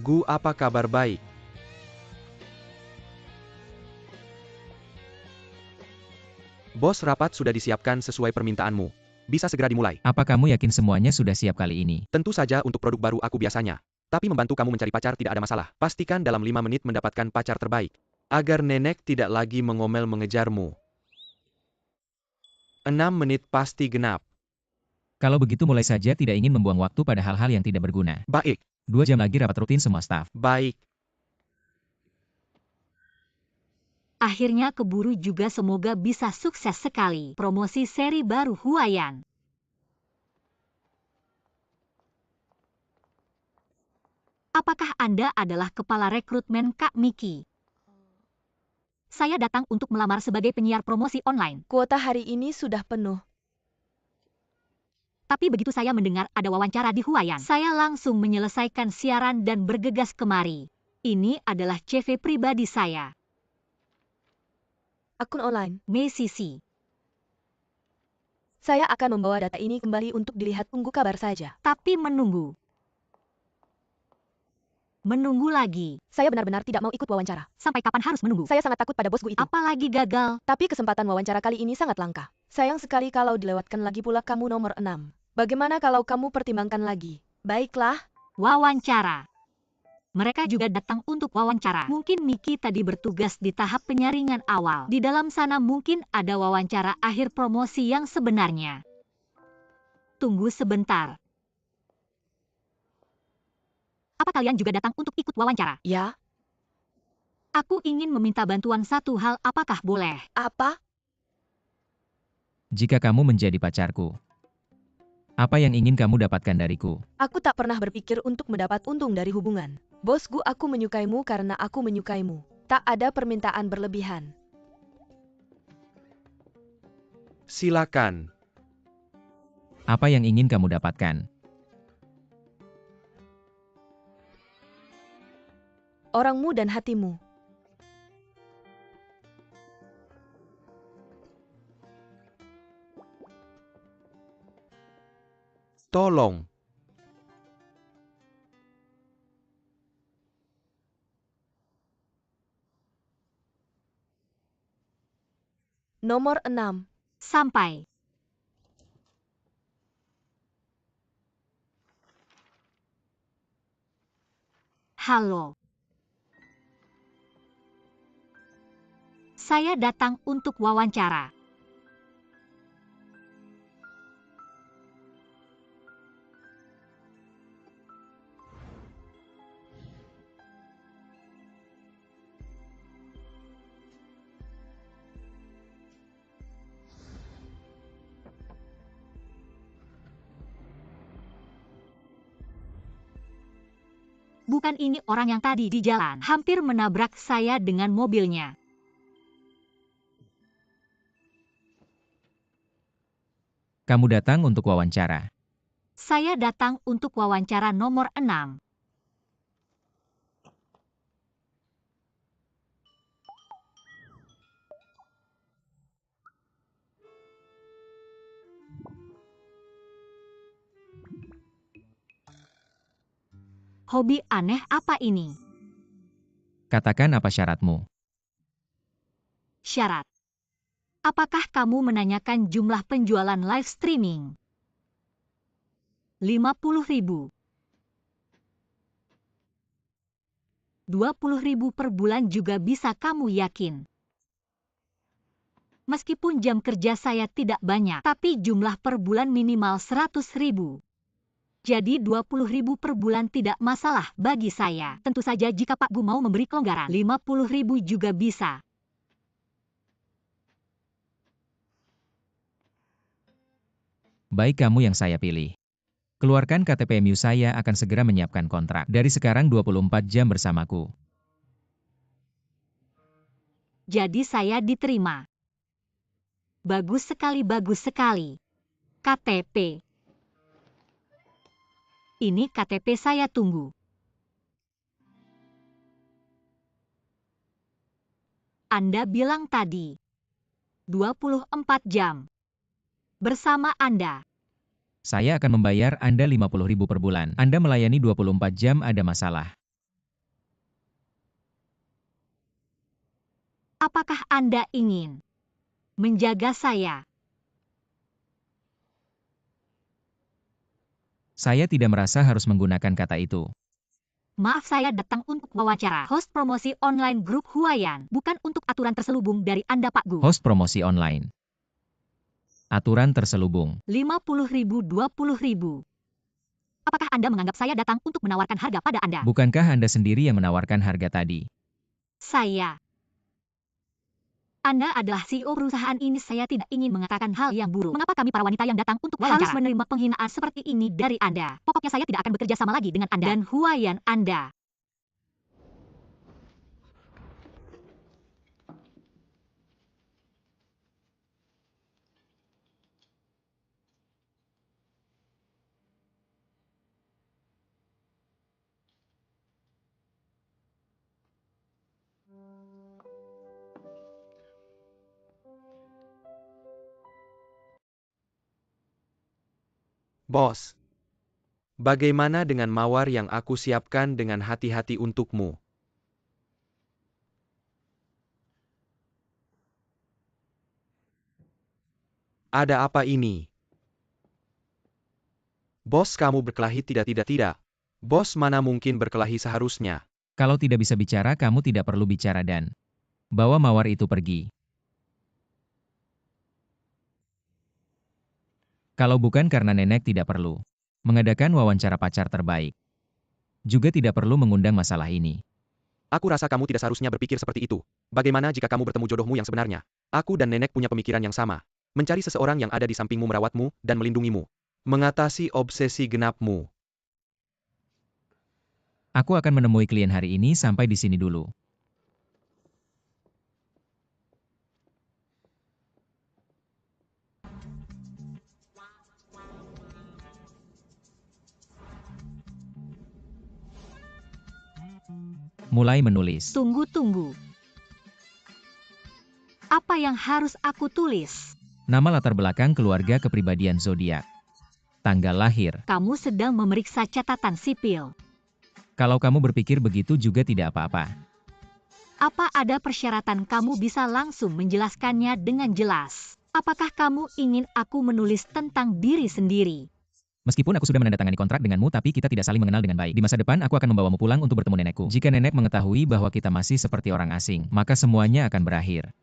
Gu, apa kabar? Baik. Bos, rapat sudah disiapkan sesuai permintaanmu. Bisa segera dimulai. Apa kamu yakin semuanya sudah siap kali ini? Tentu saja untuk produk baru aku biasanya. Tapi membantu kamu mencari pacar tidak ada masalah. Pastikan dalam 5 menit mendapatkan pacar terbaik. Agar nenek tidak lagi mengomel mengejarmu. 6 menit pasti genap. Kalau begitu mulai saja, tidak ingin membuang waktu pada hal-hal yang tidak berguna. Baik. 2 jam lagi rapat rutin semua staf. Baik. Akhirnya keburu juga, semoga bisa sukses sekali. Promosi seri baru Huayan. Apakah Anda adalah kepala rekrutmen Kak Miki? Saya datang untuk melamar sebagai penyiar promosi online. Kuota hari ini sudah penuh. Tapi begitu saya mendengar ada wawancara di Huayan, saya langsung menyelesaikan siaran dan bergegas kemari. Ini adalah CV pribadi saya. Akun online. Mei Sisi. Saya akan membawa data ini kembali untuk dilihat, tunggu kabar saja. Tapi menunggu. Menunggu lagi. Saya benar-benar tidak mau ikut wawancara. Sampai kapan harus menunggu? Saya sangat takut pada bosku itu. Apalagi gagal. Tapi kesempatan wawancara kali ini sangat langka. Sayang sekali kalau dilewatkan lagi pula. Kamu nomor 6. Bagaimana kalau kamu pertimbangkan lagi? Baiklah. Wawancara. Mereka juga datang untuk wawancara. Mungkin Miki tadi bertugas di tahap penyaringan awal. Di dalam sana mungkin ada wawancara akhir promosi yang sebenarnya. Tunggu sebentar. Apa kalian juga datang untuk ikut wawancara? Ya. Aku ingin meminta bantuan satu hal, apakah boleh? Apa? Jika kamu menjadi pacarku, apa yang ingin kamu dapatkan dariku? Aku tak pernah berpikir untuk mendapat untung dari hubungan. Bosku, aku menyukaimu karena aku menyukaimu. Tak ada permintaan berlebihan. Silakan. Apa yang ingin kamu dapatkan? Orangmu dan hatimu. Tolong. Nomor 6. Sampai. Halo. Saya datang untuk wawancara. Bukan ini orang yang tadi di jalan, hampir menabrak saya dengan mobilnya. Kamu datang untuk wawancara. Saya datang untuk wawancara nomor 6. Hobi aneh apa ini? Katakan apa syaratmu? Syarat. Apakah kamu menanyakan jumlah penjualan live streaming? 50.000. 20.000 per bulan juga bisa, kamu yakin? Meskipun jam kerja saya tidak banyak, tapi jumlah per bulan minimal 100.000. Jadi 20.000 per bulan tidak masalah bagi saya. Tentu saja jika Pak Gu mau memberi kelonggaran, 50.000 juga bisa. Baik, kamu yang saya pilih. Keluarkan KTP-mu, saya akan segera menyiapkan kontrak. Dari sekarang 24 jam bersamaku. Jadi saya diterima. Bagus sekali, bagus sekali. KTP. Ini KTP saya, tunggu. Anda bilang tadi 24 jam. Bersama Anda. Saya akan membayar Anda 50.000 per bulan. Anda melayani 24 jam, ada masalah? Apakah Anda ingin menjaga saya? Saya tidak merasa harus menggunakan kata itu. Maaf, saya datang untuk wawancara host promosi online grup Huayan, bukan untuk aturan terselubung dari Anda, Pak Gu. Host promosi online. Aturan terselubung. 50.000, 20.000. Apakah Anda menganggap saya datang untuk menawarkan harga pada Anda? Bukankah Anda sendiri yang menawarkan harga tadi? Saya. Anda adalah CEO perusahaan ini. Saya tidak ingin mengatakan hal yang buruk. Mengapa kami para wanita yang datang untuk wawancara harus menerima penghinaan seperti ini dari Anda? Pokoknya saya tidak akan bekerja sama lagi dengan Anda dan Huayan Anda. Bos, bagaimana dengan mawar yang aku siapkan dengan hati-hati untukmu? Ada apa ini? Bos, kamu berkelahi tidak. Bos mana mungkin berkelahi seharusnya. Kalau tidak bisa bicara, kamu tidak perlu bicara dan bawa mawar itu pergi. Kalau bukan karena nenek tidak perlu mengadakan wawancara pacar terbaik. Juga tidak perlu mengundang masalah ini. Aku rasa kamu tidak seharusnya berpikir seperti itu. Bagaimana jika kamu bertemu jodohmu yang sebenarnya? Aku dan nenek punya pemikiran yang sama. Mencari seseorang yang ada di sampingmu, merawatmu, dan melindungimu. Mengatasi obsesi genapmu. Aku akan menemui klien hari ini, sampai di sini dulu. Mulai menulis. Tunggu. Apa yang harus aku tulis? Nama, latar belakang, keluarga, kepribadian, zodiak. Tanggal lahir. Kamu sedang memeriksa catatan sipil. Kalau kamu berpikir begitu juga tidak apa-apa. Apa ada persyaratan kamu bisa langsung menjelaskannya dengan jelas? Apakah kamu ingin aku menulis tentang diri sendiri? Meskipun aku sudah menandatangani kontrak denganmu, tapi kita tidak saling mengenal dengan baik. Di masa depan aku akan membawamu pulang untuk bertemu nenekku. Jika nenek mengetahui bahwa kita masih seperti orang asing, maka semuanya akan berakhir.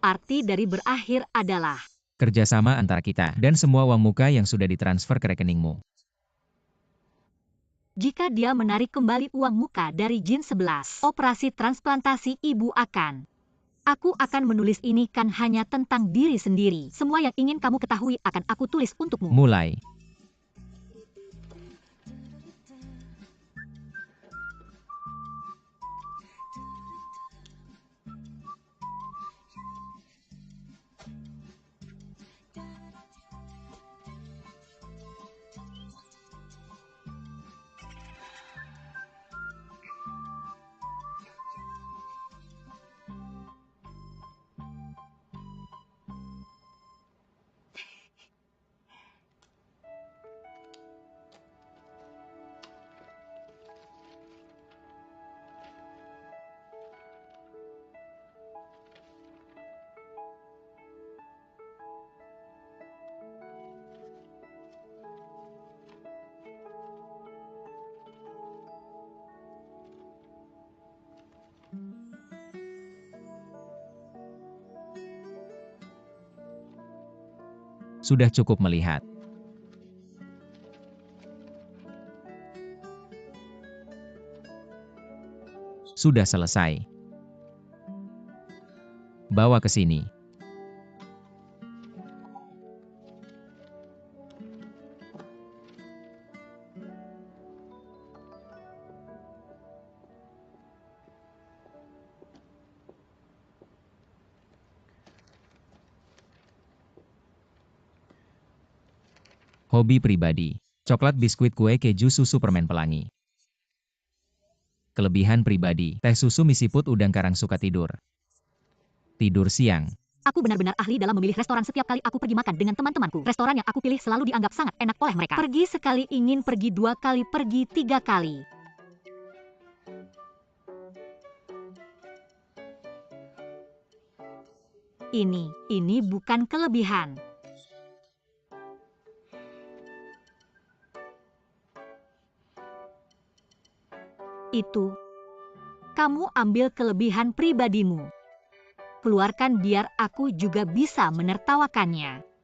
Arti dari berakhir adalah Kerjasama antara kita dan semua uang muka yang sudah ditransfer ke rekeningmu. jika dia menarik kembali uang muka dari Jin 11, operasi transplantasi ibu akan. Aku akan menulis ini kan hanya tentang diri sendiri. Semua yang ingin kamu ketahui akan aku tulis untukmu. Mulai. Sudah cukup melihat. Sudah selesai. Bawa ke sini. Hobi pribadi. Coklat, biskuit, kue, keju, susu, permen pelangi. Kelebihan pribadi. Teh susu, mie siput, udang karang, suka tidur. Tidur siang. Aku benar-benar ahli dalam memilih restoran. Setiap kali aku pergi makan dengan teman-temanku, restoran yang aku pilih selalu dianggap sangat enak oleh mereka. Pergi sekali ingin pergi 2 kali, pergi 3 kali. Ini bukan kelebihan. Itu. Kamu ambil kelebihan pribadimu. Keluarkan biar aku juga bisa menertawakannya.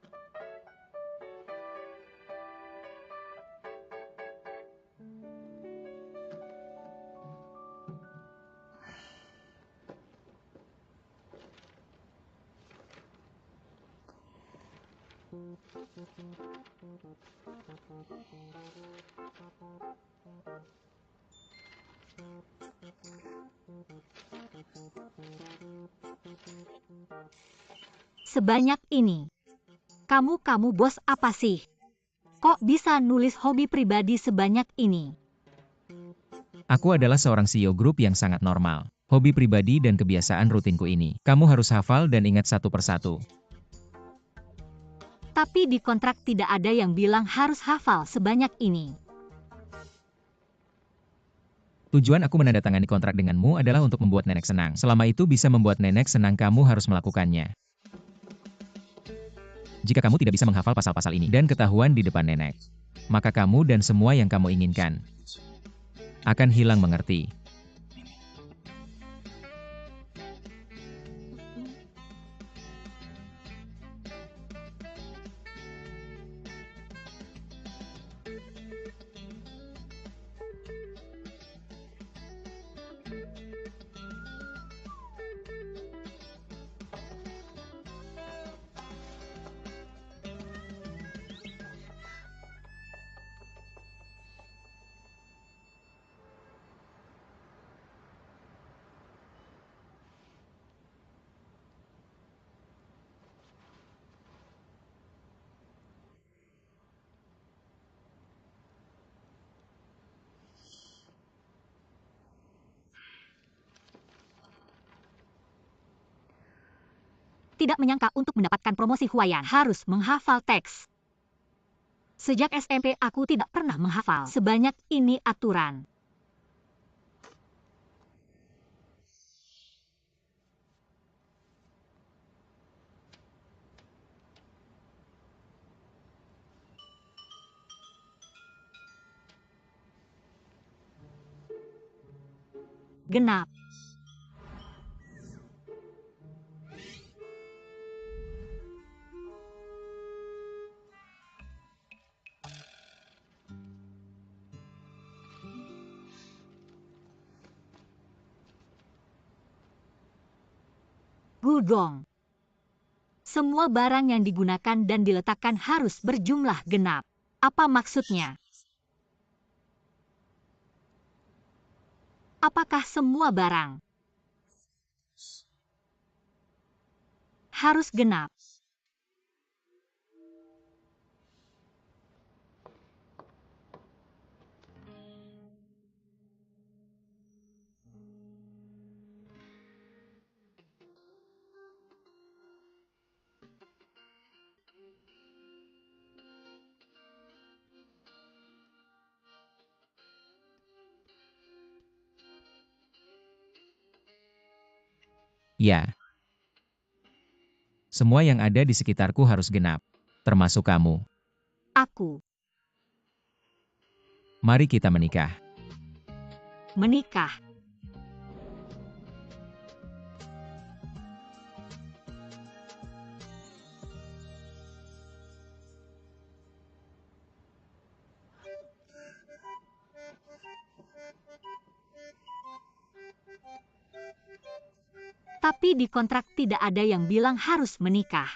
Sebanyak ini. Kamu bos apa sih? Kok bisa nulis hobi pribadi sebanyak ini? Aku adalah seorang CEO grup yang sangat normal. Hobi pribadi dan kebiasaan rutinku ini. Kamu harus hafal dan ingat satu persatu. Tapi di kontrak tidak ada yang bilang harus hafal sebanyak ini. Tujuan aku menandatangani kontrak denganmu adalah untuk membuat nenek senang. Selama itu bisa membuat nenek senang, kamu harus melakukannya. Jika kamu tidak bisa menghafal pasal-pasal ini dan ketahuan di depan nenek, maka kamu dan semua yang kamu inginkan akan hilang mengerti. Tidak menyangka untuk mendapatkan promosi Huayan harus menghafal teks. Sejak SMP aku tidak pernah menghafal sebanyak ini aturan. Genap. Gudong. Semua barang yang digunakan dan diletakkan harus berjumlah genap. Apa maksudnya? Apakah semua barang harus genap? Ya. Semua yang ada di sekitarku harus genap, termasuk kamu. Aku Mari kita menikah. menikah. Tapi di kontrak tidak ada yang bilang harus menikah.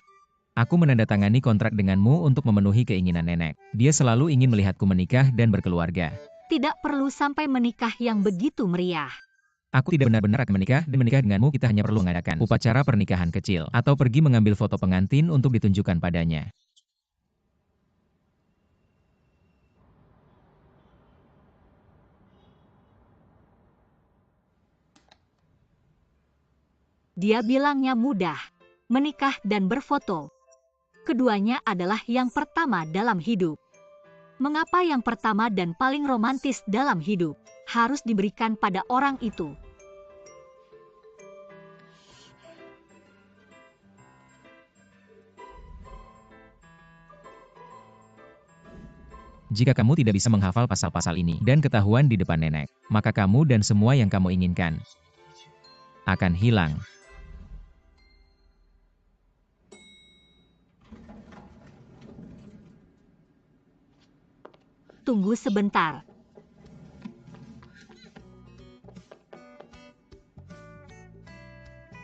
Aku menandatangani kontrak denganmu untuk memenuhi keinginan nenek. Dia selalu ingin melihatku menikah dan berkeluarga. Tidak perlu sampai menikah yang begitu meriah. Aku tidak benar-benar akan menikah, dan menikah denganmu kita hanya perlu mengadakan upacara pernikahan kecil, atau pergi mengambil foto pengantin untuk ditunjukkan padanya. Dia bilangnya mudah, menikah dan berfoto. Keduanya adalah yang pertama dalam hidup. Mengapa yang pertama dan paling romantis dalam hidup harus diberikan pada orang itu? Jika kamu tidak bisa menghafal pasal-pasal ini dan ketahuan di depan nenek, maka kamu dan semua yang kamu inginkan akan hilang. Tunggu sebentar.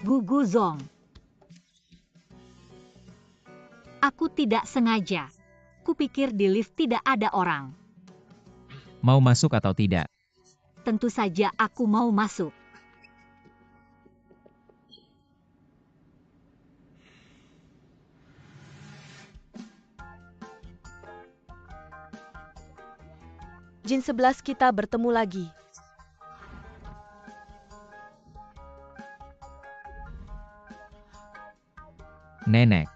Gugu Zong. Aku tidak sengaja. Kupikir di lift tidak ada orang. Mau masuk atau tidak? Tentu saja aku mau masuk. Jin 11 kita bertemu lagi. Nenek.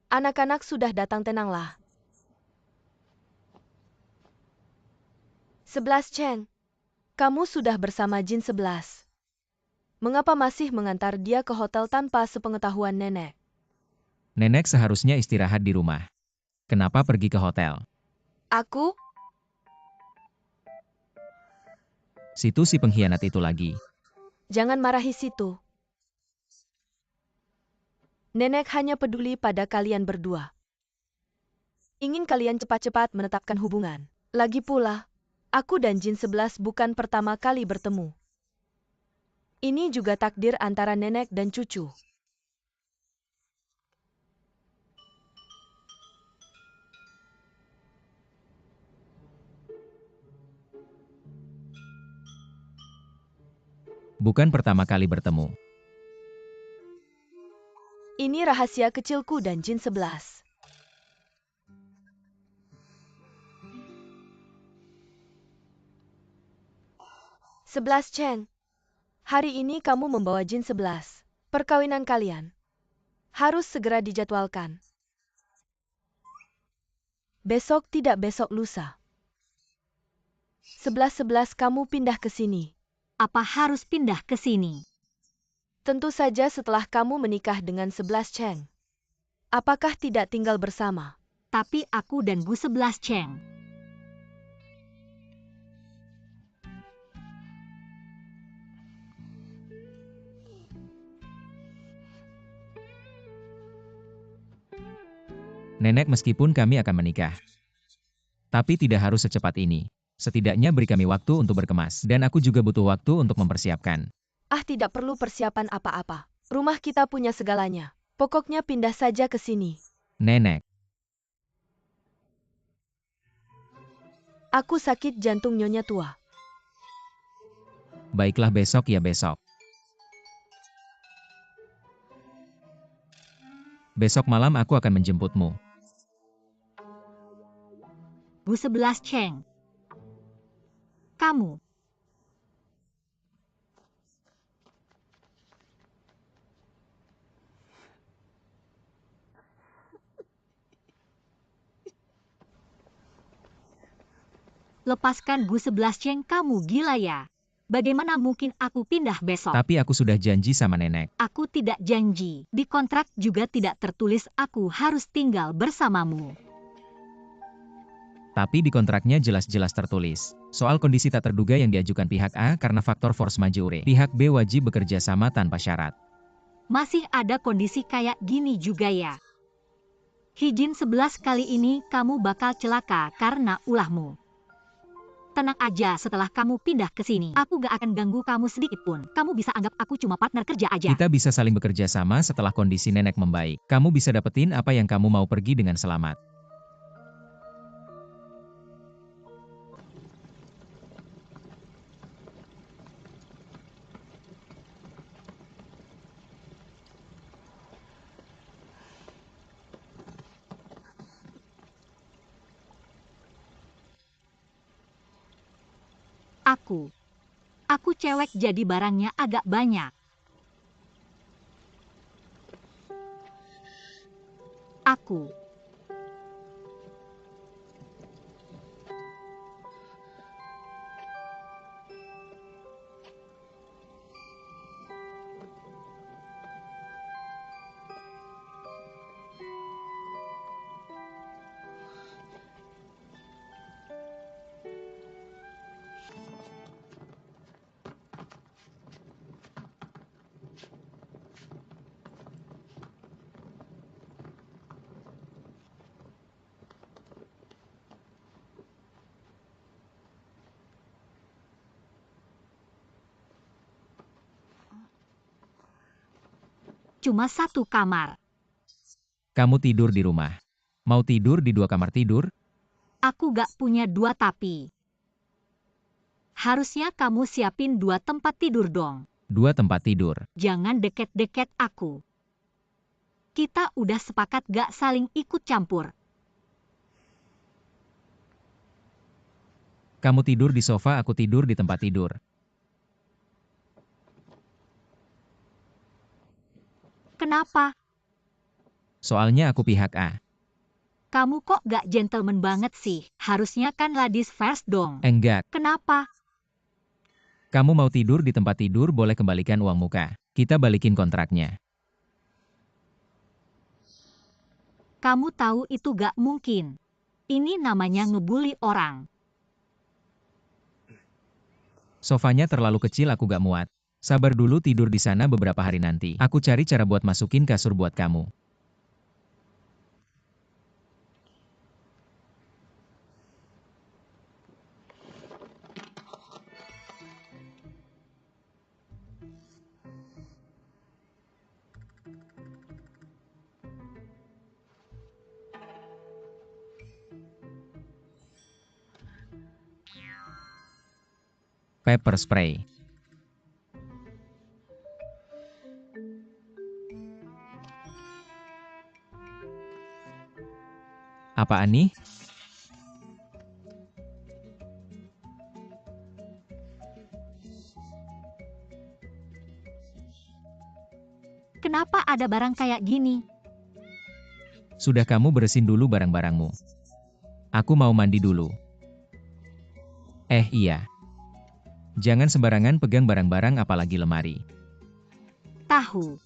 Anak-anak sudah datang, tenanglah. 11 Chen, kamu sudah bersama Jin 11. Mengapa masih mengantar dia ke hotel tanpa sepengetahuan nenek? Nenek seharusnya istirahat di rumah. Kenapa pergi ke hotel? Aku? Situ si pengkhianat itu lagi. Jangan marahi situ. Nenek hanya peduli pada kalian berdua. Ingin kalian cepat-cepat menetapkan hubungan. Lagi pula, aku dan Jin 11 bukan pertama kali bertemu. Ini juga takdir antara nenek dan cucu. Bukan pertama kali bertemu. Ini rahasia kecilku dan Jin 11. Sebelas Chen, hari ini kamu membawa Jin 11. Perkawinan kalian harus segera dijadwalkan. Besok tidak besok lusa. 11-11 kamu pindah ke sini. Apa harus pindah ke sini? Tentu saja setelah kamu menikah dengan 11 Cheng. Apakah tidak tinggal bersama? Tapi aku dan Gu 11 Cheng. Nenek, meskipun kami akan menikah. Tapi tidak harus secepat ini. Setidaknya beri kami waktu untuk berkemas. Dan aku juga butuh waktu untuk mempersiapkan. Ah, tidak perlu persiapan apa-apa. Rumah kita punya segalanya. Pokoknya pindah saja ke sini. Nenek. Aku sakit jantung nyonya tua. Baiklah, besok ya besok. Besok malam aku akan menjemputmu. Gu 11 Cheng. Kamu. Lepaskan Gu 11 Cheng, kamu gila ya? Bagaimana mungkin aku pindah besok? Tapi aku sudah janji sama nenek. Aku tidak janji. Di kontrak juga tidak tertulis aku harus tinggal bersamamu. Tapi di kontraknya jelas-jelas tertulis. Soal kondisi tak terduga yang diajukan pihak A karena faktor force majeure. Pihak B wajib bekerja sama tanpa syarat. Masih ada kondisi kayak gini juga ya? Hijin 11 kali ini kamu bakal celaka karena ulahmu. Tenang aja, setelah kamu pindah ke sini, aku gak akan ganggu kamu sedikit pun. Kamu bisa anggap aku cuma partner kerja aja. Kita bisa saling bekerja sama setelah kondisi nenek membaik. Kamu bisa dapetin apa yang kamu mau, pergi dengan selamat. Aku cewek jadi barangnya agak banyak. Aku. cuma satu kamar. Kamu tidur di rumah. Mau tidur di 2 kamar tidur? Aku gak punya 2 tapi. Harusnya kamu siapin 2 tempat tidur dong. 2 tempat tidur. Jangan deket-deket aku. Kita udah sepakat gak saling ikut campur. Kamu tidur di sofa, aku tidur di tempat tidur. Kenapa? Soalnya aku pihak A. Kamu kok gak gentleman banget sih? Harusnya kan ladies first dong. Enggak. Kenapa? Kamu mau tidur di tempat tidur, boleh kembalikan uang muka. Kita balikin kontraknya. Kamu tahu itu gak mungkin. Ini namanya ngebully orang. Sofanya terlalu kecil, aku gak muat. Sabar dulu, tidur di sana beberapa hari nanti. Aku cari cara buat masukin kasur buat kamu. Pepper spray. Apaan nih? Kenapa ada barang kayak gini? Sudah, kamu beresin dulu barang-barangmu. Aku mau mandi dulu. Iya. Jangan sembarangan pegang barang-barang, apalagi lemari. Tahu.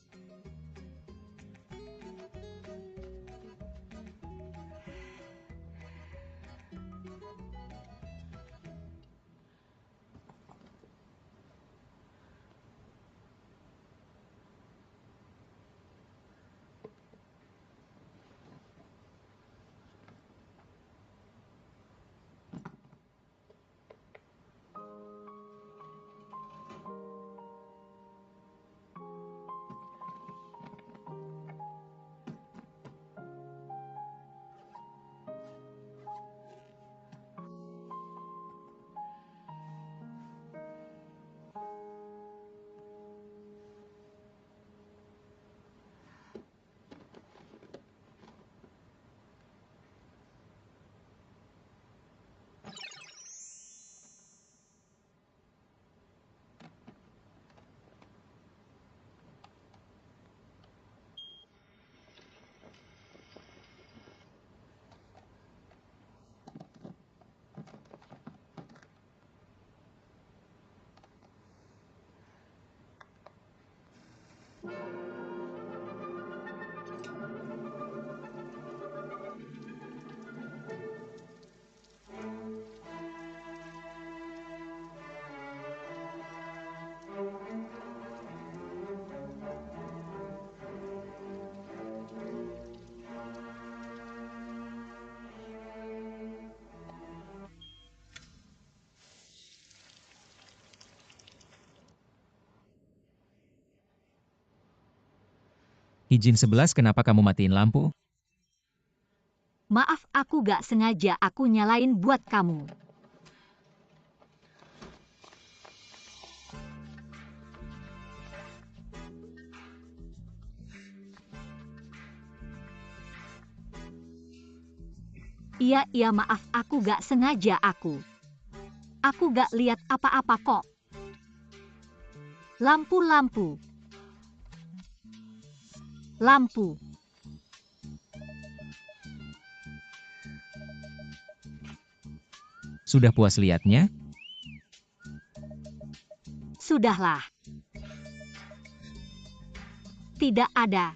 Izin 11, kenapa kamu matiin lampu? Maaf, aku gak sengaja, aku nyalain buat kamu. Iya, maaf, aku gak sengaja aku. Aku gak lihat apa-apa kok. Lampu. Lampu. Sudah puas lihatnya? Sudahlah. Tidak ada.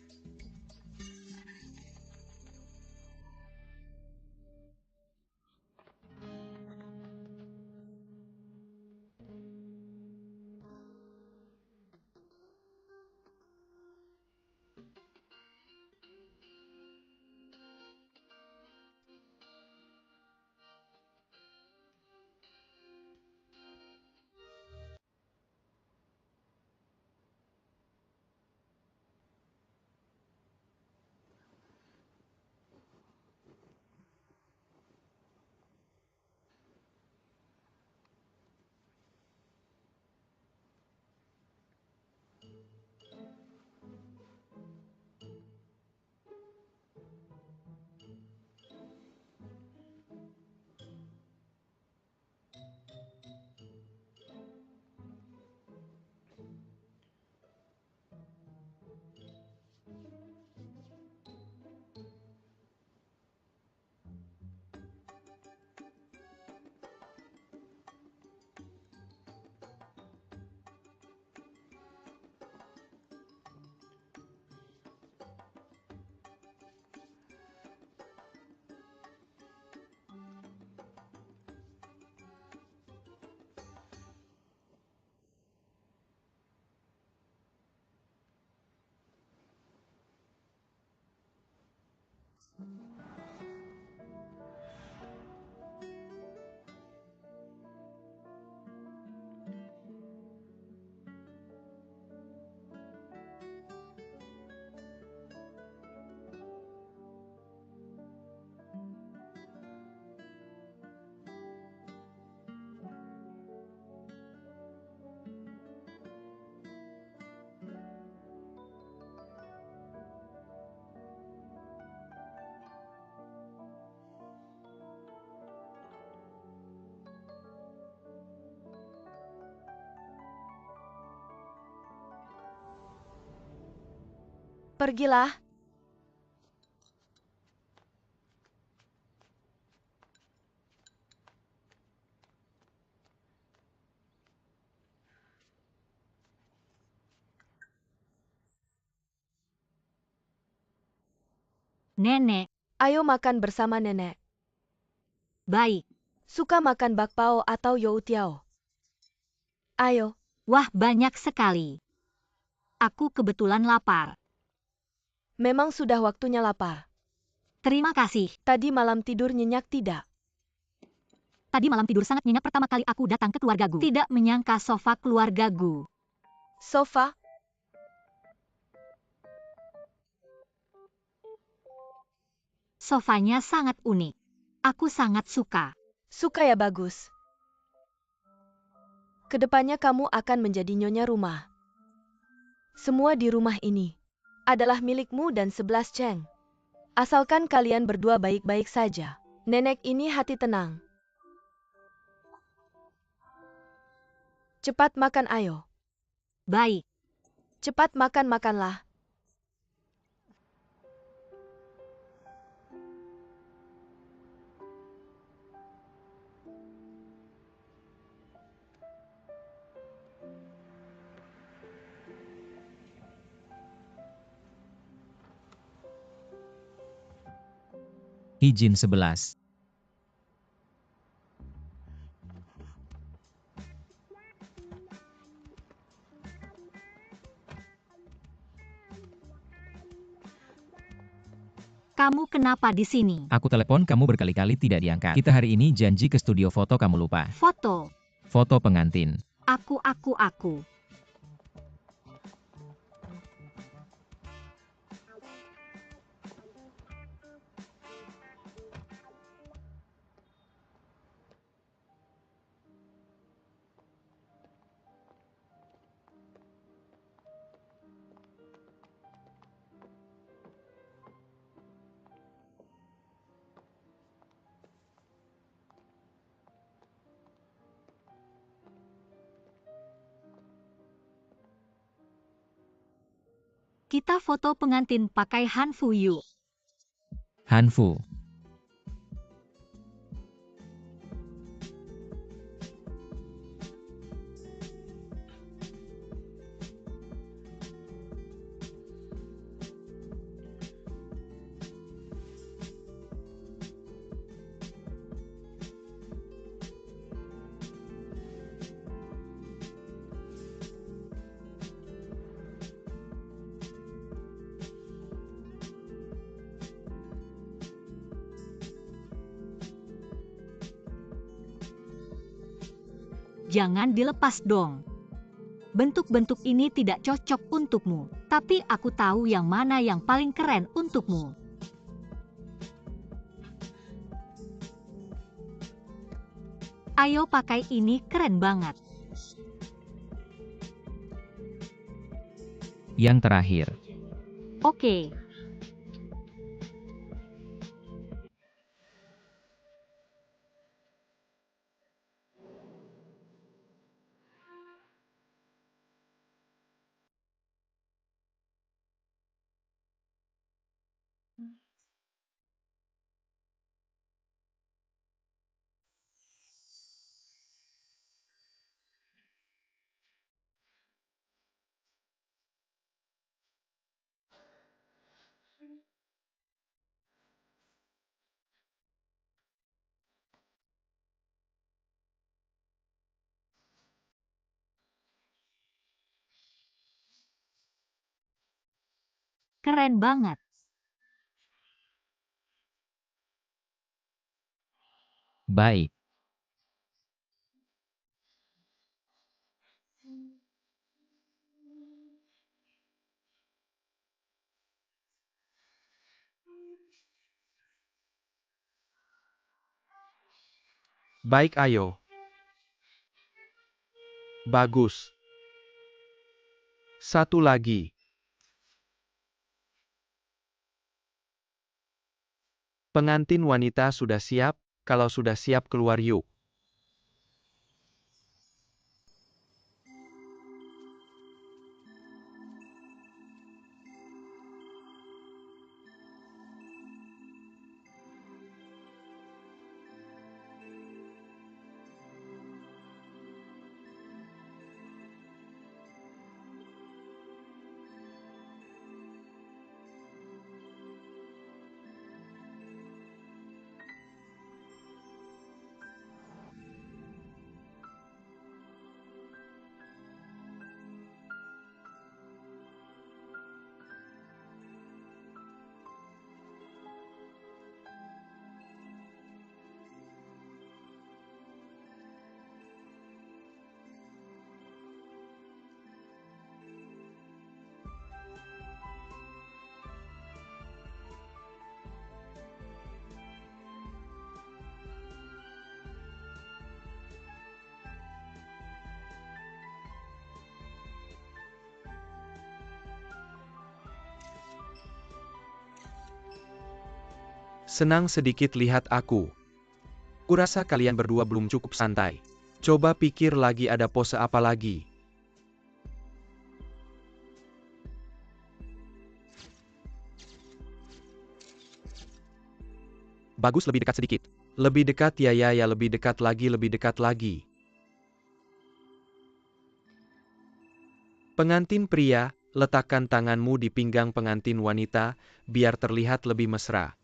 Pergilah. Nenek, Ayo makan bersama nenek. baik. Suka makan bakpao atau youtiao? Ayo. Wah, banyak sekali. Aku kebetulan lapar. Memang sudah waktunya lapar. Terima kasih. Tadi malam tidur nyenyak tidak? Tadi malam tidur sangat nyenyak pertama kali aku datang ke keluargaku. Tidak menyangka sofa keluargaku. Sofa? Sofanya sangat unik. Aku sangat suka. Suka ya bagus. Kedepannya kamu akan menjadi nyonya rumah. Semua di rumah ini adalah milikmu dan 11 Cheng. Asalkan kalian berdua baik-baik saja. Nenek ini hati tenang. Cepat makan ayo. Baik. Cepat makan-makanlah. Hijin 11. Kamu kenapa di sini? Aku telepon kamu berkali-kali tidak diangkat. Kita hari ini janji ke studio foto, kamu lupa. Foto. Foto pengantin. Aku. Kita foto pengantin pakai Hanfu yuk. Hanfu. Jangan dilepas dong. Bentuk-bentuk ini tidak cocok untukmu, tapi aku tahu yang mana yang paling keren untukmu. Ayo pakai ini, keren banget. Yang terakhir. Oke. Keren banget. Baik. Baik, ayo. Bagus. Satu lagi. Pengantin wanita sudah siap, kalau sudah siap keluar yuk. Senang sedikit lihat aku. Kurasa kalian berdua belum cukup santai. Coba pikir lagi ada pose apa lagi. Bagus, lebih dekat sedikit. Lebih dekat ya, lebih dekat lagi, lebih dekat lagi. Pengantin pria, letakkan tanganmu di pinggang pengantin wanita, biar terlihat lebih mesra.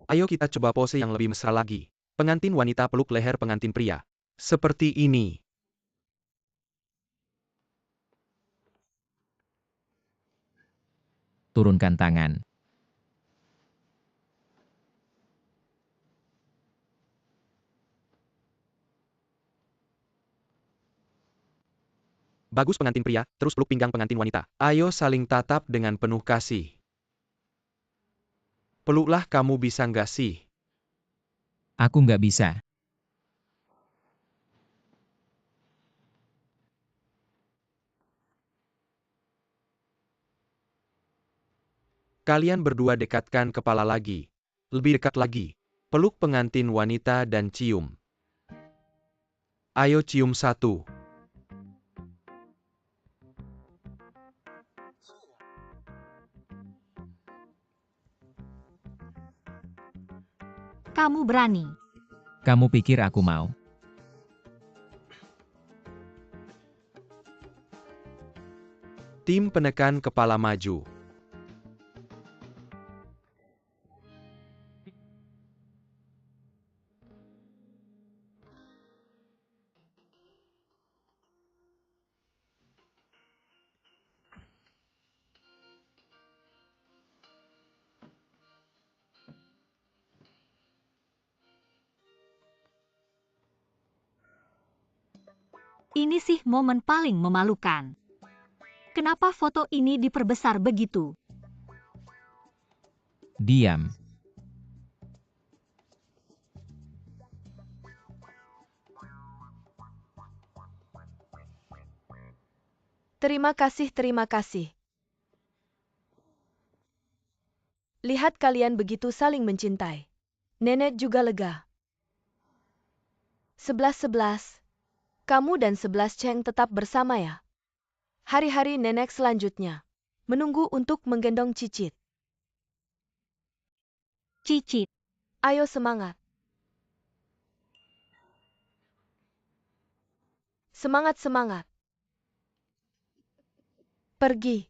Ayo kita coba pose yang lebih mesra lagi. Pengantin wanita peluk leher pengantin pria. Seperti ini. Turunkan tangan. Bagus pengantin pria, terus peluk pinggang pengantin wanita. Ayo saling tatap dengan penuh kasih. Peluklah, kamu bisa nggak sih? Aku nggak bisa. Kalian berdua dekatkan kepala lagi. Lebih dekat lagi. Peluk pengantin wanita dan cium. Ayo cium satu. Kamu berani. Kamu pikir aku mau? Tim penekan kepala maju. Ini sih momen paling memalukan. Kenapa foto ini diperbesar begitu? Diam. Terima kasih, terima kasih. Lihat kalian begitu saling mencintai. Nenek juga lega. 11-11. Kamu dan 11 Cheng tetap bersama ya. Hari-hari nenek selanjutnya. Menunggu untuk menggendong Cicit. Cicit. Ayo semangat. Semangat-semangat. Pergi.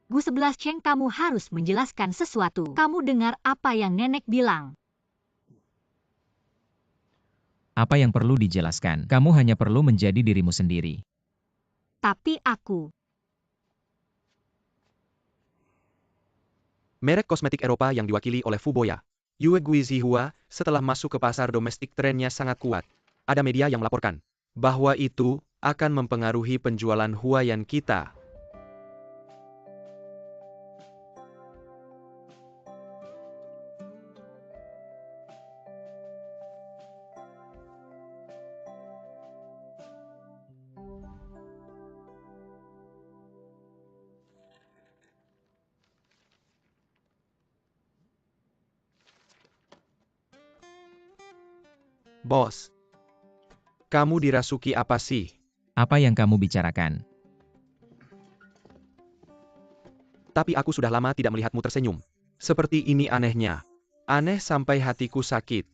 Gu 11 Cheng, kamu harus menjelaskan sesuatu. Kamu dengar apa yang nenek bilang? Apa yang perlu dijelaskan? Kamu hanya perlu menjadi dirimu sendiri. Tapi aku. Merek kosmetik Eropa yang diwakili oleh Fuboya. Yue Guizhihua, setelah masuk ke pasar domestik trennya sangat kuat. Ada media yang melaporkan bahwa itu akan mempengaruhi penjualan Huayan kita. Bos, kamu dirasuki apa sih? Apa yang kamu bicarakan? Tapi aku sudah lama tidak melihatmu tersenyum. Seperti ini anehnya. Aneh sampai hatiku sakit.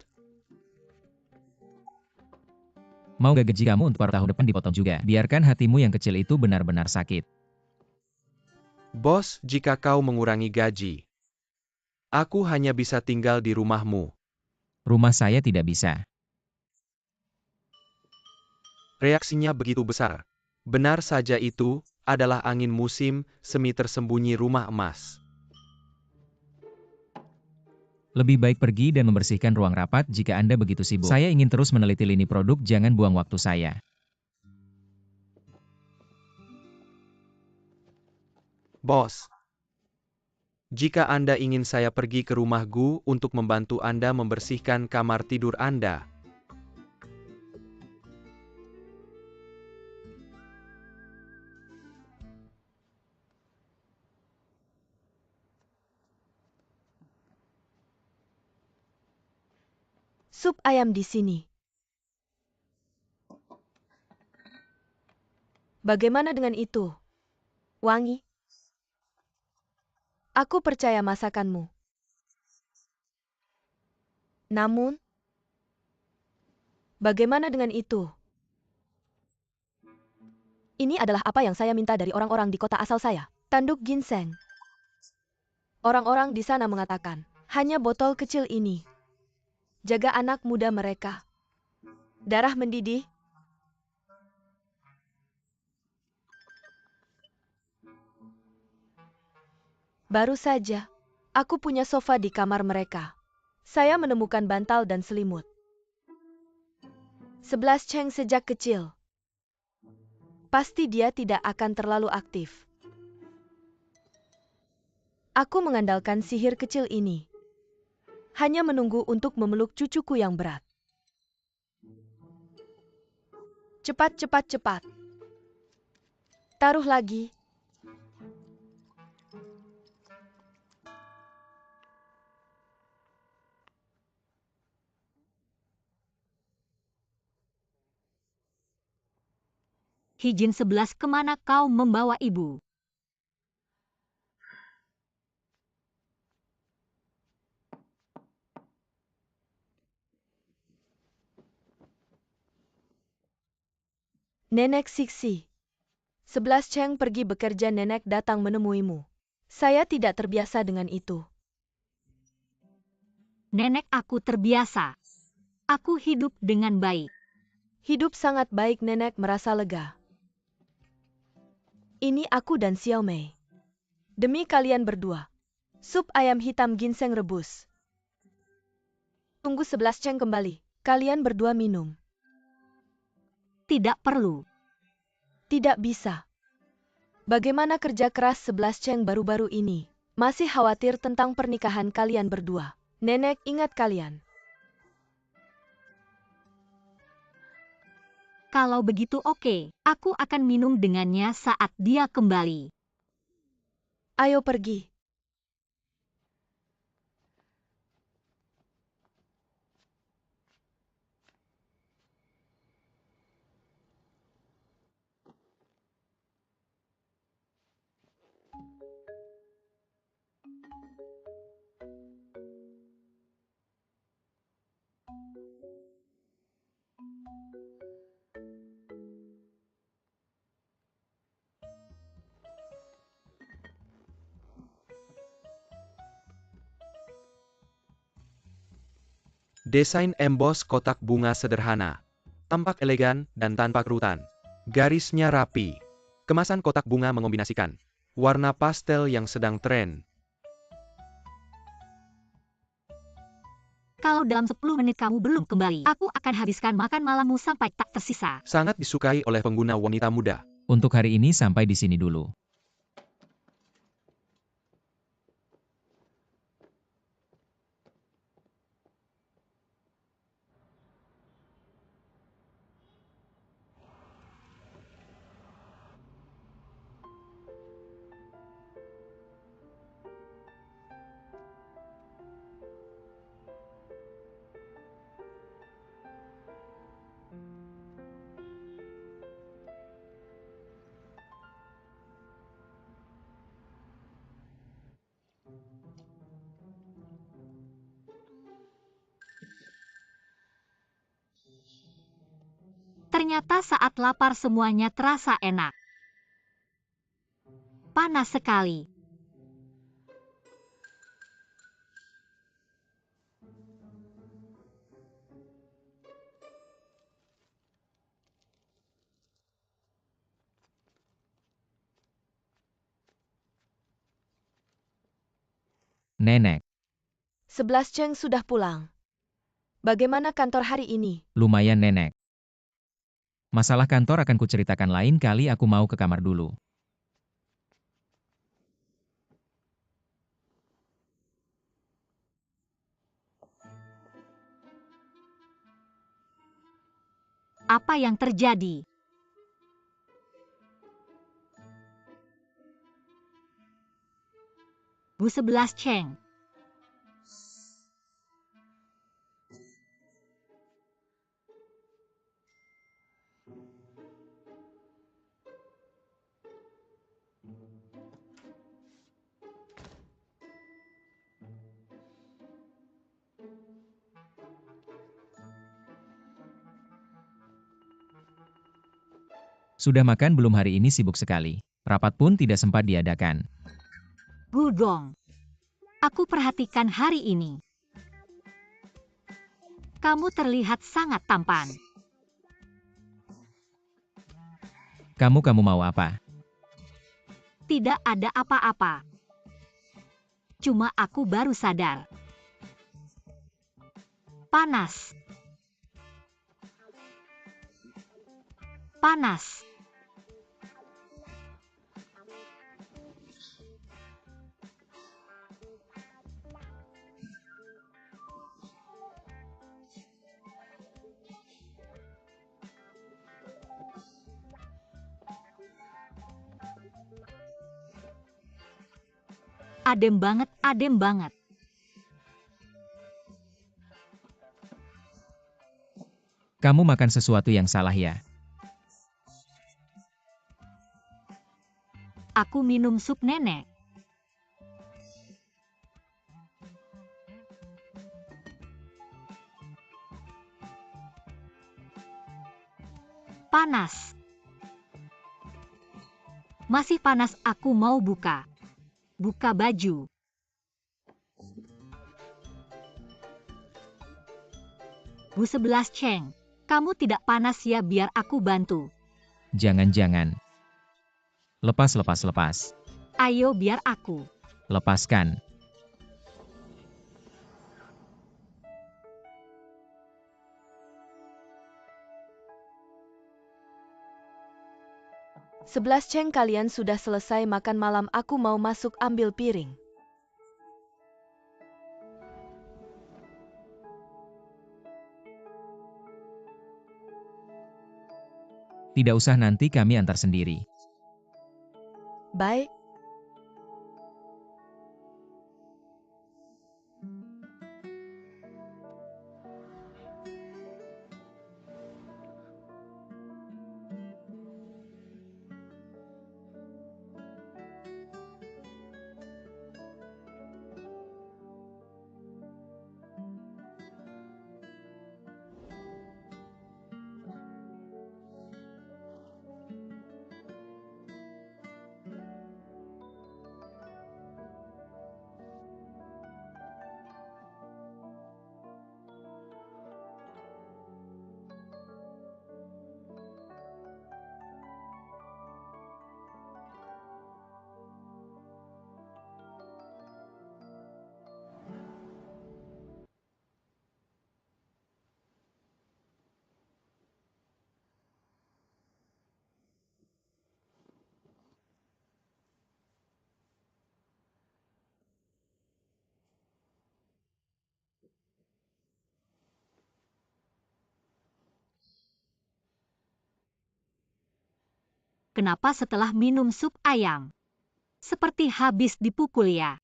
Mau gak gaji kamu untuk paruh tahun depan dipotong juga? Biarkan hatimu yang kecil itu benar-benar sakit. Bos, jika kau mengurangi gaji, aku hanya bisa tinggal di rumahmu. Rumah saya tidak bisa. Reaksinya begitu besar. Benar saja, itu adalah angin musim semi tersembunyi rumah emas. Lebih baik pergi dan membersihkan ruang rapat jika Anda begitu sibuk. Saya ingin terus meneliti lini produk, jangan buang waktu saya. Bos, jika Anda ingin saya pergi ke rumah Gu untuk membantu Anda membersihkan kamar tidur Anda, Sup ayam di sini. Bagaimana dengan itu? Wangi? Aku percaya masakanmu. Namun, bagaimana dengan itu? Ini adalah apa yang saya minta dari orang-orang di kota asal saya. Tanduk ginseng. Orang-orang di sana mengatakan, hanya botol kecil ini. Jaga anak muda mereka. Darah mendidih. Baru saja, aku punya sofa di kamar mereka. Saya menemukan bantal dan selimut. 11 Cheng sejak kecil. Pasti dia tidak akan terlalu aktif. Aku mengandalkan sihir kecil ini. Hanya menunggu untuk memeluk cucuku yang berat. Cepat, cepat, cepat. Taruh lagi. Hijin 11, kemana kau membawa ibu? Nenek Siksi. 11 Cheng pergi bekerja, nenek datang menemuimu. Saya tidak terbiasa dengan itu. Nenek, aku terbiasa. Aku hidup dengan baik. Hidup sangat baik, nenek merasa lega. Ini aku dan Xiao Mei. Demi kalian berdua. Sup ayam hitam ginseng rebus. Tunggu 11 Cheng kembali. Kalian berdua minum. Tidak perlu. Tidak bisa. Bagaimana kerja keras 11 Cheng baru-baru ini? Masih khawatir tentang pernikahan kalian berdua. Nenek ingat kalian. Kalau begitu oke, aku akan minum dengannya saat dia kembali. Ayo pergi. desain emboss kotak bunga sederhana. Tampak elegan dan tanpa kerutan. Garisnya rapi. Kemasan kotak bunga mengombinasikan warna pastel yang sedang tren. Kalau dalam 10 menit kamu belum kembali, aku akan habiskan makan malammu sampai tak tersisa. Sangat disukai oleh pengguna wanita muda. Untuk hari ini sampai di sini dulu. Ternyata saat lapar semuanya terasa enak. Panas sekali. Nenek. 11 Cheng sudah pulang. Bagaimana kantor hari ini? Lumayan, Nenek. Masalah kantor akan kuceritakan lain kali, aku mau ke kamar dulu. Apa yang terjadi? Bu 11 Cheng. Sudah makan belum? Hari ini sibuk sekali. Rapat pun tidak sempat diadakan. Gudong. Aku perhatikan hari ini. Kamu terlihat sangat tampan. Kamu mau apa? Tidak ada apa-apa. Cuma aku baru sadar. Panas. Panas. Adem banget, adem banget. Kamu makan sesuatu yang salah ya? Aku minum sup nenek. Panas. Masih panas, aku mau buka. Buka baju. Bu 11 Cheng, kamu tidak panas ya? Biar aku bantu. Jangan. Lepas. Ayo biar aku. Lepaskan. Sebelas Cheng, kalian sudah selesai makan malam, aku mau masuk ambil piring. Tidak usah, nanti kami antar sendiri. Baik. Kenapa setelah minum sup ayam? Seperti habis dipukul ya.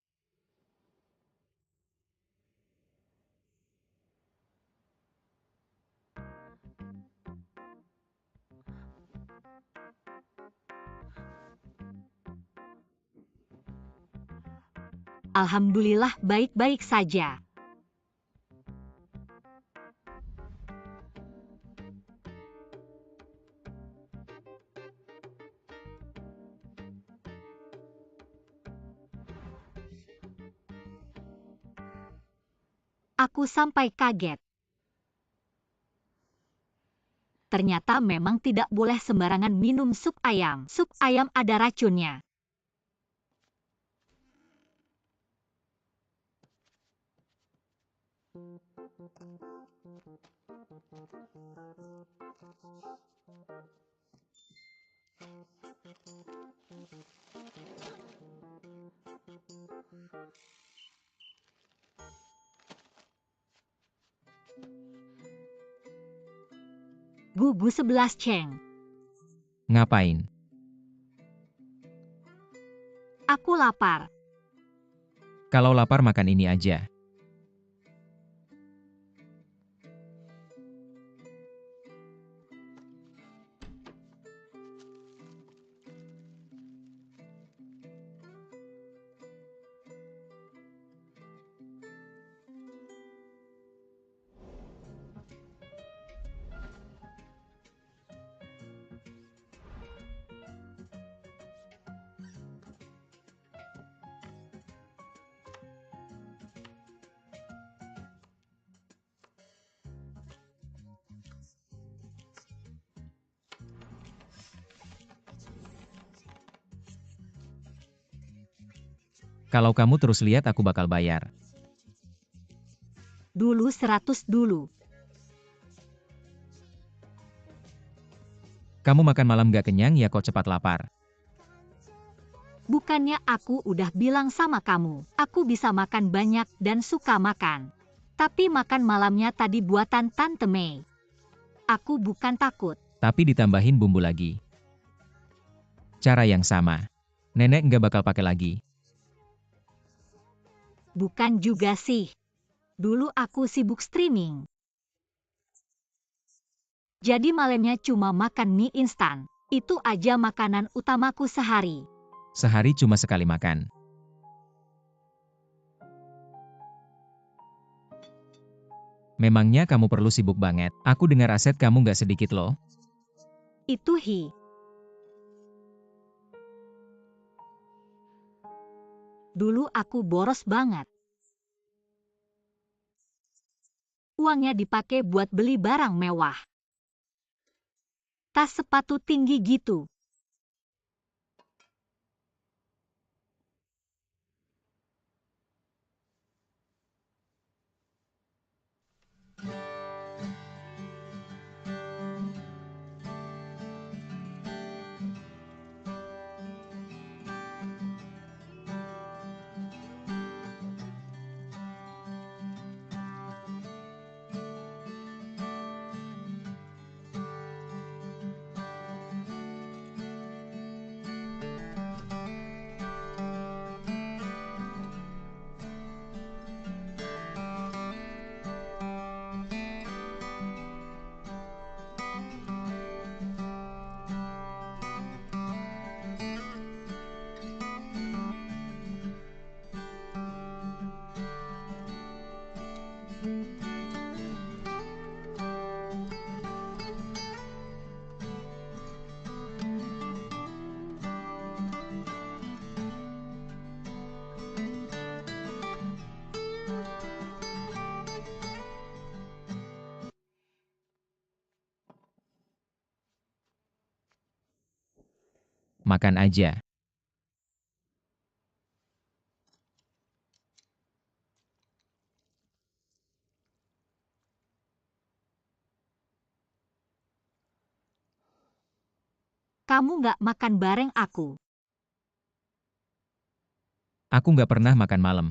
Alhamdulillah baik-baik saja. Aku sampai kaget. Ternyata memang tidak boleh sembarangan minum sup ayam. Sup ayam ada racunnya. Gugu 11 Ceng. Ngapain? Aku lapar. Kalau lapar makan ini aja. Kalau kamu terus lihat aku bakal bayar. Dulu 100 dulu. Kamu makan malam gak kenyang ya kok cepat lapar. Bukannya aku udah bilang sama kamu, aku bisa makan banyak dan suka makan. Tapi makan malamnya tadi buatan Tante Mei. Aku bukan takut. Tapi ditambahin bumbu lagi. Cara yang sama. Nenek nggak bakal pakai lagi. Bukan juga sih. Dulu aku sibuk streaming. Jadi malamnya cuma makan mie instan. Itu aja makanan utamaku sehari. Sehari cuma sekali makan. Memangnya kamu perlu sibuk banget? Aku dengar aset kamu nggak sedikit loh. Itu hi. Dulu aku boros banget. Uangnya dipakai buat beli barang mewah. Tas sepatu tinggi gitu. Makan aja. Kamu nggak makan bareng aku. Aku nggak pernah makan malam.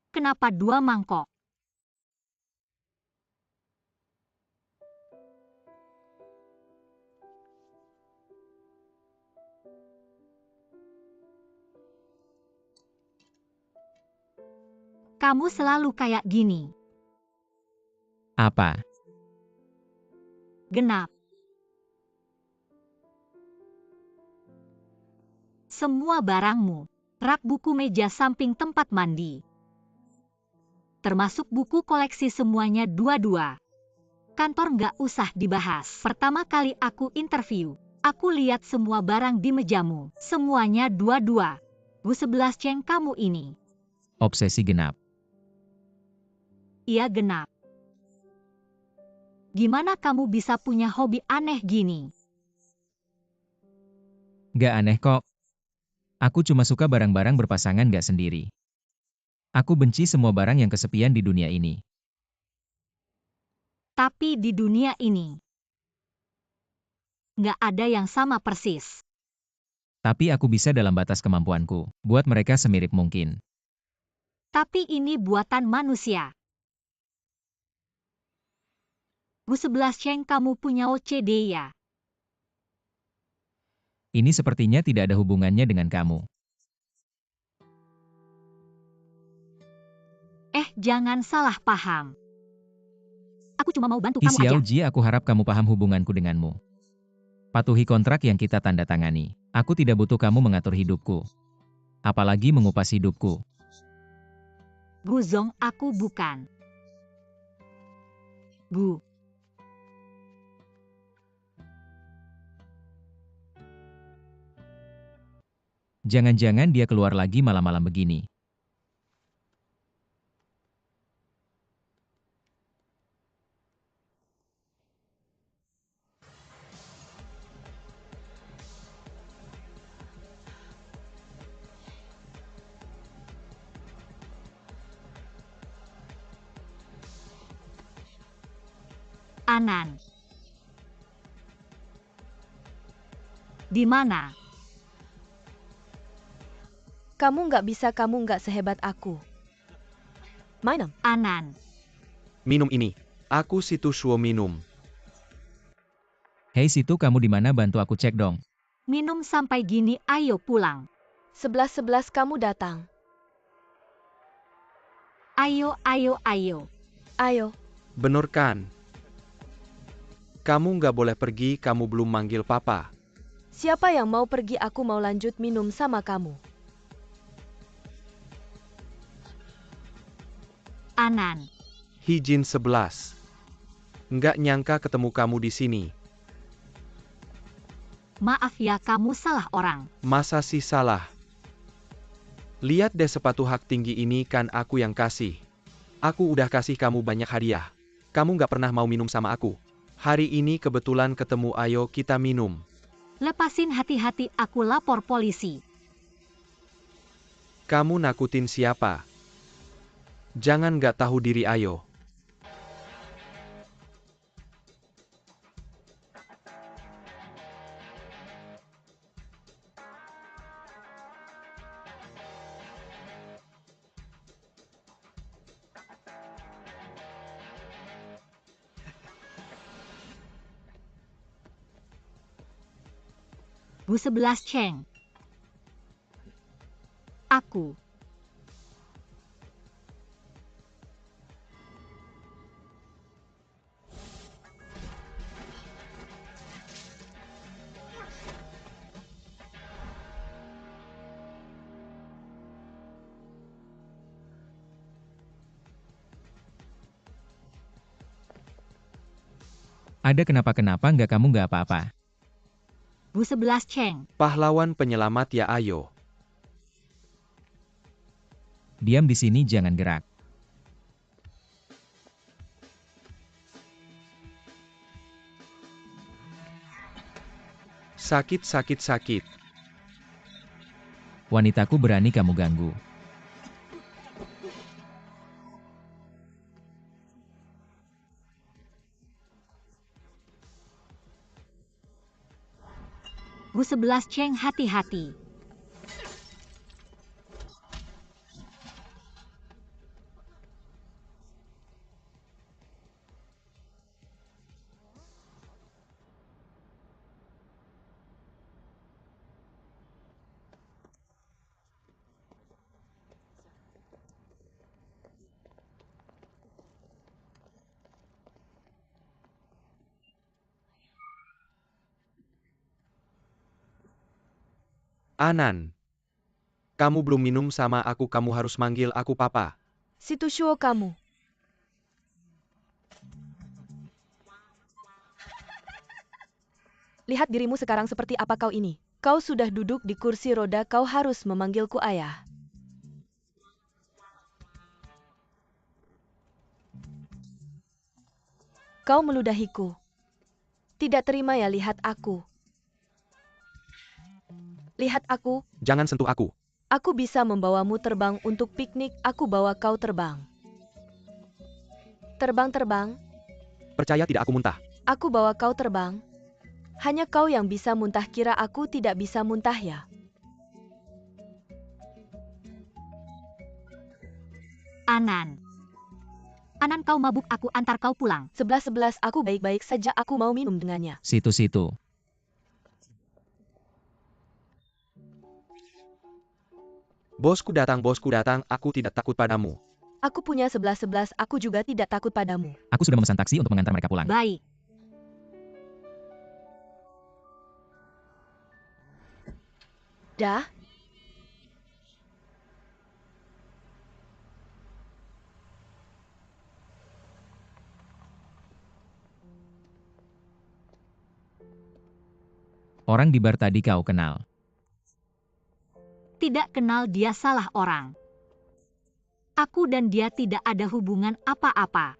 Kenapa 2 mangkok? Kamu selalu kayak gini. Apa? Genap. Semua barangmu. Rak buku meja samping tempat mandi. Termasuk buku koleksi semuanya 2-2. Kantor nggak usah dibahas. Pertama kali aku interview, aku lihat semua barang di mejamu. Semuanya 2-2. Bu 11 Ceng kamu ini. Obsesi genap. Iya genap. Gimana kamu bisa punya hobi aneh gini? Gak aneh kok. Aku cuma suka barang-barang berpasangan gak sendiri. Aku benci semua barang yang kesepian di dunia ini. Tapi di dunia ini, nggak ada yang sama persis. Tapi aku bisa dalam batas kemampuanku. Buat mereka semirip mungkin. Tapi ini buatan manusia. Bu 11 Cheng, kamu punya OCD ya? Ini sepertinya tidak ada hubungannya dengan kamu. Jangan salah paham. Aku cuma mau bantu kamu aja. Xiaoji, aku harap kamu paham hubunganku denganmu. Patuhi kontrak yang kita tanda tangani. Aku tidak butuh kamu mengatur hidupku. Apalagi mengupas hidupku. Bu Zong, aku bukan. Bu. Jangan-jangan dia keluar lagi malam-malam begini. Anan. Di mana? Kamu nggak sehebat aku. Mainam. Anan. Minum ini. Aku Situ Shuo minum. Hei situ, kamu di mana? Bantu aku cek dong. Minum sampai gini, ayo pulang. 11-11 kamu datang. Ayo, ayo, ayo. Ayo. Bener kan? Kamu nggak boleh pergi, kamu belum manggil papa. Siapa yang mau pergi? Aku mau lanjut minum sama kamu. Anan. Hijin 11. Nggak nyangka ketemu kamu di sini. Maaf ya, kamu salah orang. Masa sih salah? Lihat deh sepatu hak tinggi ini, kan aku yang kasih. Aku udah kasih kamu banyak hadiah. Kamu nggak pernah mau minum sama aku. Hari ini kebetulan ketemu, ayo kita minum. Lepasin, hati-hati, aku lapor polisi. Kamu nakutin siapa? Jangan nggak tahu diri, ayo. Bu 11 Cheng. Aku. Ada kenapa-kenapa nggak? Kamu nggak apa-apa. Bu 11 Cheng. Pahlawan penyelamat ya, ayo. Diam di sini, jangan gerak. Sakit, sakit, sakit. Wanitaku berani kamu ganggu. Bu 11 Cheng, hati-hati. Anan. Kamu belum minum sama aku, kamu harus manggil aku papa. Situ Shuo kamu. Lihat dirimu sekarang seperti apa kau ini. Kau sudah duduk di kursi roda, kau harus memanggilku ayah. Kau meludahiku. Tidak terima ya, lihat aku. Lihat aku. Jangan sentuh aku. Aku bisa membawamu terbang untuk piknik, aku bawa kau terbang. Terbang-terbang, Percaya tidak aku muntah. aku bawa kau terbang. Hanya kau yang bisa muntah, kira aku tidak bisa muntah ya? Anan. Anan, kau mabuk, aku antar kau pulang. 11-11, aku baik-baik saja, aku mau minum dengannya. Situ-situ. Bosku datang, aku tidak takut padamu. Aku punya 11-11, aku juga tidak takut padamu. Aku sudah memesan taksi untuk mengantar mereka pulang. Baik. Dah? Orang di bar tadi kau kenal. Tidak kenal, dia salah orang. Aku dan dia tidak ada hubungan apa-apa.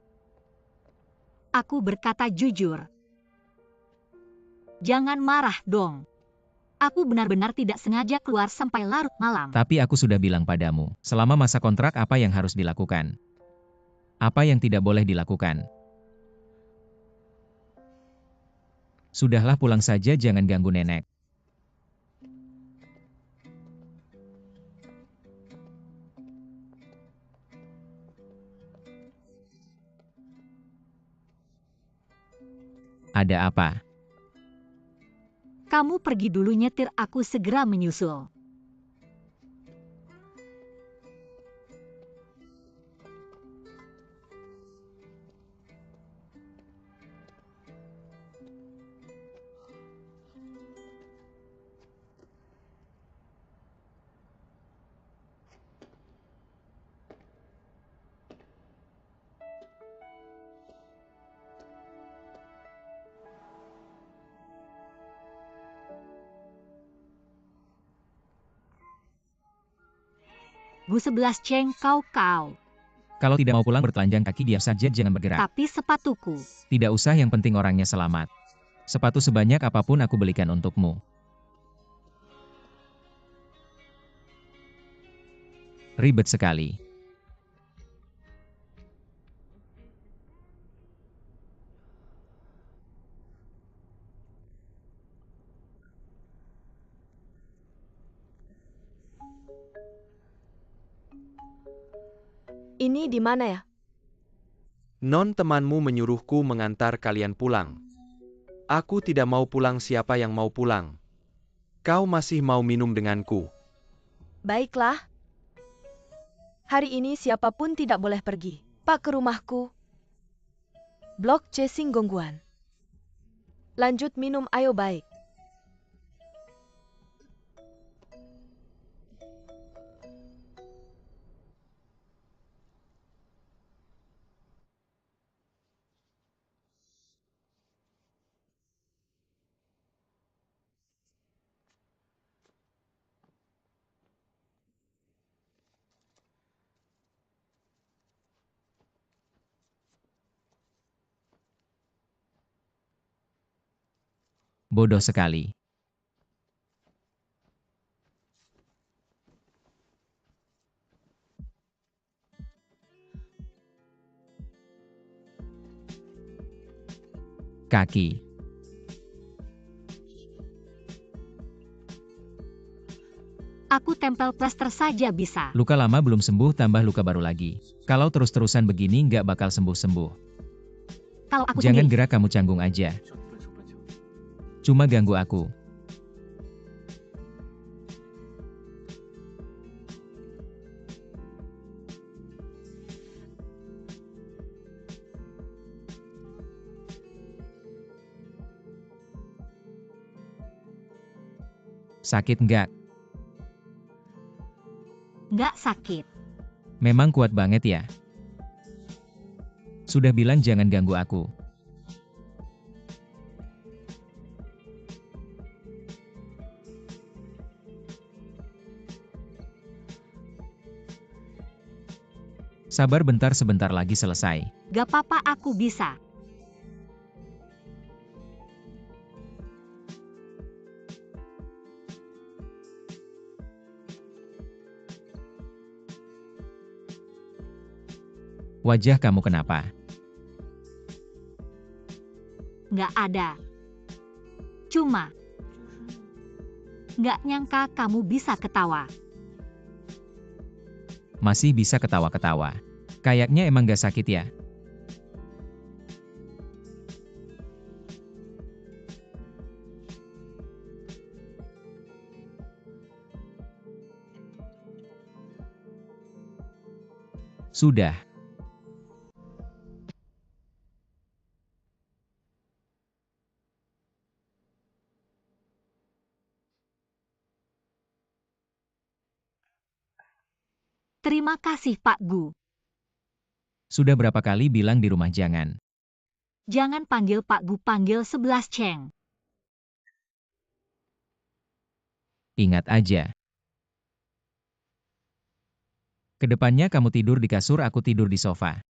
Aku berkata jujur. Jangan marah dong. Aku benar-benar tidak sengaja keluar sampai larut malam. Tapi aku sudah bilang padamu, selama masa kontrak apa yang harus dilakukan. Apa yang tidak boleh dilakukan. Sudahlah, pulang saja, jangan ganggu nenek. Ada apa? Kamu pergi dulu nyetir, aku segera menyusul. Bu 11 Ceng, kau. Kalau tidak mau pulang bertelanjang kaki, diam saja, jangan bergerak. Tapi sepatuku. Tidak usah, yang penting orangnya selamat. Sepatu sebanyak apapun aku belikan untukmu. Ribet sekali. Ini di mana ya? Non temanmu menyuruhku mengantar kalian pulang. Aku tidak mau pulang, siapa yang mau pulang? Kau masih mau minum denganku? Baiklah. Hari ini siapapun tidak boleh pergi. Pak, ke rumahku. Blok C Singgongguan. Lanjut minum, ayo, baik. Bodoh sekali. Kaki. Aku tempel plester saja bisa. Luka lama belum sembuh, tambah luka baru lagi. Kalau terus-terusan begini nggak bakal sembuh-sembuh. Kalau aku Jangan sendiri. gerak, kamu canggung aja. Cuma ganggu aku. Sakit nggak? Nggak sakit. Memang kuat banget ya. Sudah bilang jangan ganggu aku. Sabar bentar, sebentar lagi selesai. Gak apa-apa, aku bisa. Wajah kamu kenapa? Nggak ada. Cuma, nggak nyangka kamu bisa ketawa. Masih bisa ketawa-ketawa. Kayaknya emang gak sakit ya? Sudah. Terima kasih Pak Gu. Sudah berapa kali bilang di rumah jangan. Jangan panggil Pak Gu, panggil 11 Cheng. Ingat aja. Kedepannya kamu tidur di kasur, aku tidur di sofa.